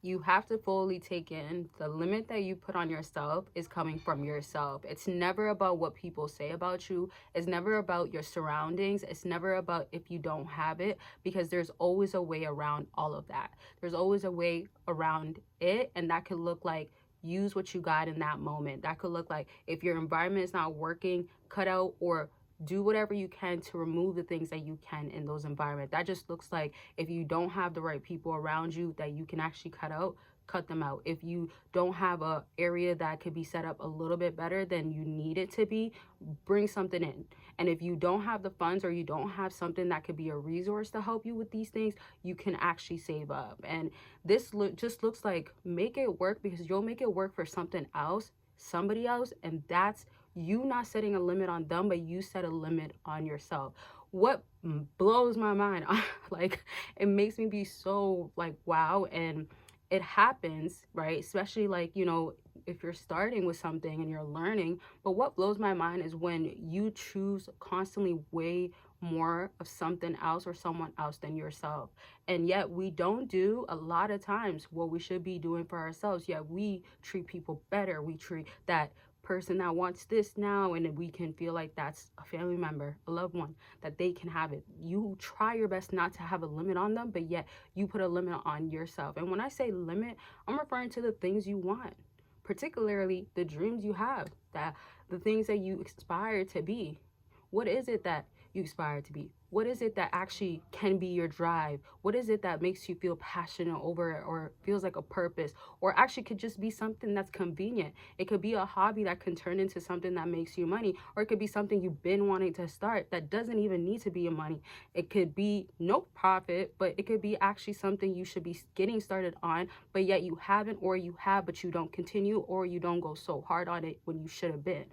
you have to fully take in the limit that you put on yourself is coming from yourself. It's never about what people say about you. It's never about your surroundings. It's never about if you don't have it, because there's always a way around all of that. There's always a way around it, and that could look like use what you got in that moment. That could look like if your environment is not working, cut out or do whatever you can to remove the things that you can in those environments. That just looks like if you don't have the right people around you that you can actually cut out, cut them out. If you don't have a area that could be set up a little bit better than you need it to be, bring something in. And if you don't have the funds or you don't have something that could be a resource to help you with these things, you can actually save up. And this just looks like make it work, because you'll make it work for something else, somebody else, and that's you not setting a limit on them, but you set a limit on yourself. What blows my mind, like it makes me be so like wow. And it happens, right? Especially like, you know, if you're starting with something and you're learning. But what blows my mind is when you choose constantly way more of something else or someone else than yourself. And yet we don't do a lot of times what we should be doing for ourselves. Yet we treat people better. We treat that person that wants this now, and we can feel like that's a family member, a loved one, that they can have it. You try your best not to have a limit on them, but yet you put a limit on yourself. And when I say limit, I'm referring to the things you want, particularly the dreams you have, that the things that you aspire to be. What is it that you aspire to be? What is it that actually can be your drive? What is it that makes you feel passionate over it or feels like a purpose, or actually could just be something that's convenient? It could be a hobby that can turn into something that makes you money, or it could be something you've been wanting to start that doesn't even need to be your money. It could be no profit, but it could be actually something you should be getting started on, but yet you haven't, or you have, but you don't continue, or you don't go so hard on it when you should have been.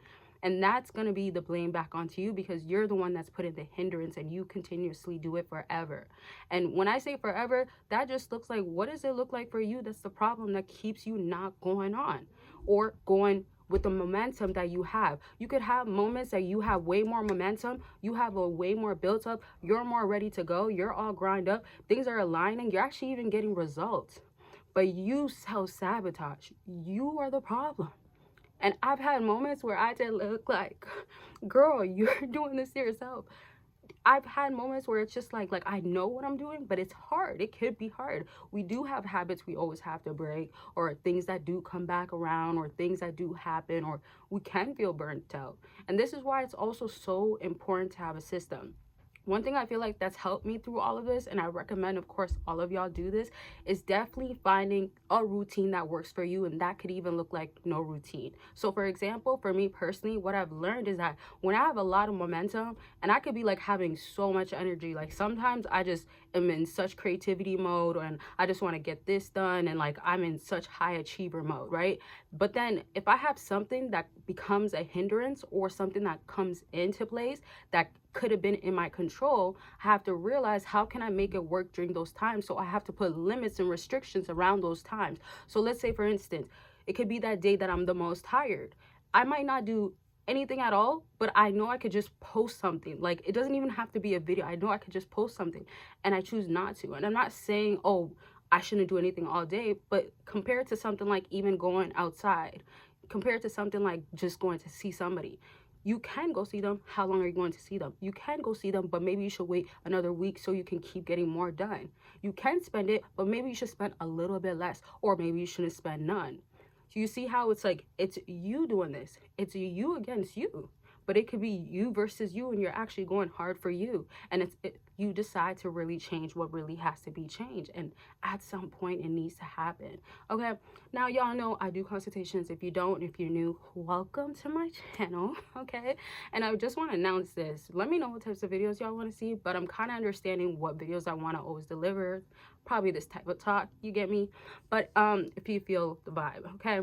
And that's going to be the blame back onto you, because you're the one that's put in the hindrance and you continuously do it forever. And when I say forever, that just looks like, what does it look like for you? That's the problem that keeps you not going on or going with the momentum that you have. You could have moments that you have way more momentum, you have a way more built up, you're more ready to go, you're all grind up, things are aligning, you're actually even getting results. But you self-sabotage. You are the problem. And I've had moments where I just look like, girl, you're doing this to yourself. I've had moments where it's just like I know what I'm doing, but it's hard. It could be hard. We do have habits we always have to break, or things that do come back around, or things that do happen, or we can feel burnt out. And this is why it's also so important to have a system. One thing I feel like that's helped me through all of this, and I recommend, of course, all of y'all do this, is definitely finding a routine that works for you. And that could even look like no routine. So for example, for me personally, what I've learned is that when I have a lot of momentum and I could be like having so much energy, like sometimes I just am in such creativity mode and I just want to get this done, and like I'm in such high achiever mode, right? But then if I have something that becomes a hindrance or something that comes into place that could have been in my control, I have to realize how can I make it work during those times. So I have to put limits and restrictions around those times. So let's say, for instance, it could be that day that I'm the most tired. I might not do anything at all, but I know I could just post something. Like it doesn't even have to be a video. I know I could just post something, and I choose not to. And I'm not saying, oh, I shouldn't do anything all day, but compared to something like even going outside, compared to something like just going to see somebody, you can go see them. How long are you going to see them? You can go see them, but maybe you should wait another week so you can keep getting more done. You can spend it, but maybe you should spend a little bit less, or maybe you shouldn't spend none. So you see how it's like, it's you doing this. It's you against you. But it could be you versus you, and you're actually going hard for you. And you decide to really change what really has to be changed. And at some point, it needs to happen. Okay, now y'all know I do consultations. If you don't, if you're new, welcome to my channel. Okay, and I just want to announce this. Let me know what types of videos y'all want to see, but I'm kind of understanding what videos I want to always deliver. Probably this type of talk, you get me? But if you feel the vibe, okay?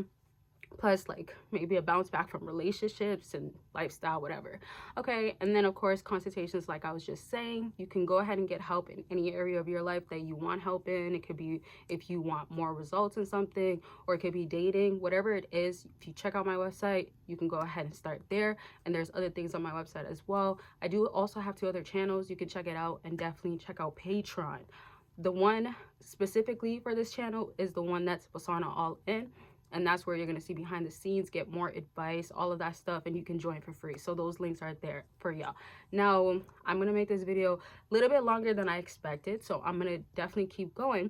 Plus like maybe a bounce back from relationships and lifestyle, whatever. Okay, and then of course consultations, like I was just saying, you can go ahead and get help in any area of your life that you want help in. It could be if you want more results in something, or it could be dating, whatever it is. If you check out my website, you can go ahead and start there, and there's other things on my website as well. I do also have 2 other channels. You can check it out, and definitely check out Patreon. The one specifically for this channel is the one that's Basana All In, and that's where you're going to see behind the scenes, get more advice, all of that stuff, and you can join for free. So those links are there for y'all. Now I'm going to make this video a little bit longer than I expected, so I'm going to definitely keep going.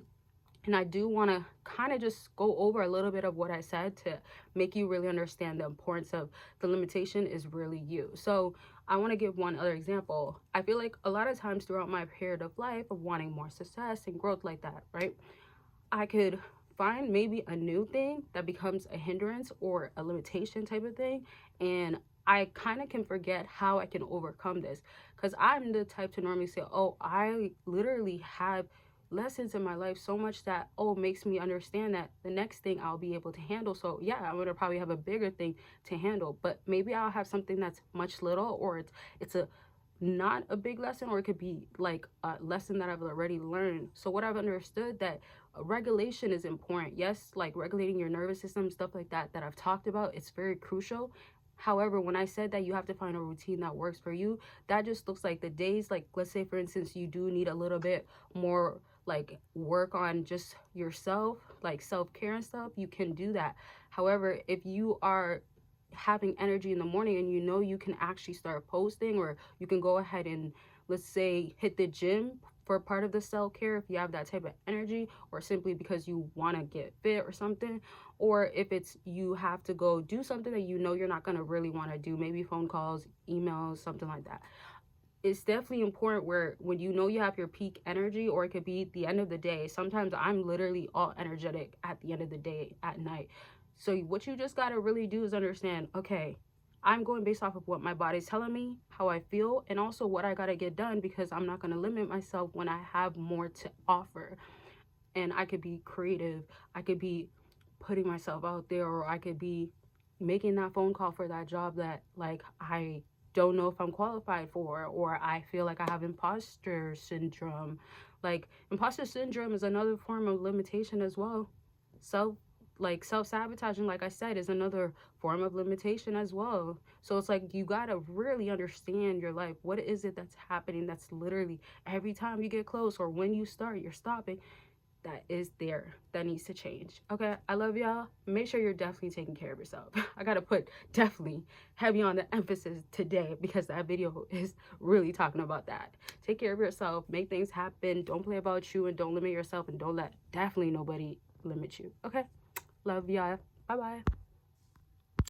And I do want to kind of just go over a little bit of what I said to make you really understand the importance of the limitation is really you. So I want to give one other example. I feel like a lot of times throughout my period of life of wanting more success and growth like that, right? I could find maybe a new thing that becomes a hindrance or a limitation type of thing. And I kind of can forget how I can overcome this, because I'm the type to normally say, oh, I literally have lessons in my life so much that, oh, makes me understand that the next thing I'll be able to handle. So yeah, I'm gonna probably have a bigger thing to handle, but maybe I'll have something that's much little, or it's a not a big lesson, or it could be like a lesson that I've already learned. So what I've understood that regulation is important. Yes, like regulating your nervous system, stuff like that I've talked about, it's very crucial. However, when I said that you have to find a routine that works for you, that just looks like the days, like let's say for instance you do need a little bit more like work on just yourself, like self-care and stuff, you can do that. However, if you are having energy in the morning and you know you can actually start posting, or you can go ahead and let's say hit the gym for part of the self-care if you have that type of energy, or simply because you want to get fit or something, or if it's you have to go do something that you know you're not going to really want to do, maybe phone calls, emails, something like that. It's definitely important where when you know you have your peak energy, or it could be the end of the day. Sometimes I'm literally all energetic at the end of the day at night. So what you just got to really do is understand, okay, I'm going based off of what my body's telling me, how I feel, and also what I got to get done, because I'm not going to limit myself when I have more to offer. And I could be creative, I could be putting myself out there, or I could be making that phone call for that job that like I don't know if I'm qualified for, or I feel like I have imposter syndrome. Like imposter syndrome is another form of limitation as well. Self-sabotaging, like I said, is another form of limitation as well. So it's like you gotta really understand your life. What is it that's happening that's literally every time you get close, or when you start, you're stopping, that is there, that needs to change. Okay, I love y'all. Make sure you're definitely taking care of yourself. I gotta put definitely heavy on the emphasis today, because that video is really talking about that. Take care of yourself, make things happen, don't play about you, and don't limit yourself, and don't let definitely nobody limit you. Okay, love y'all. Bye bye.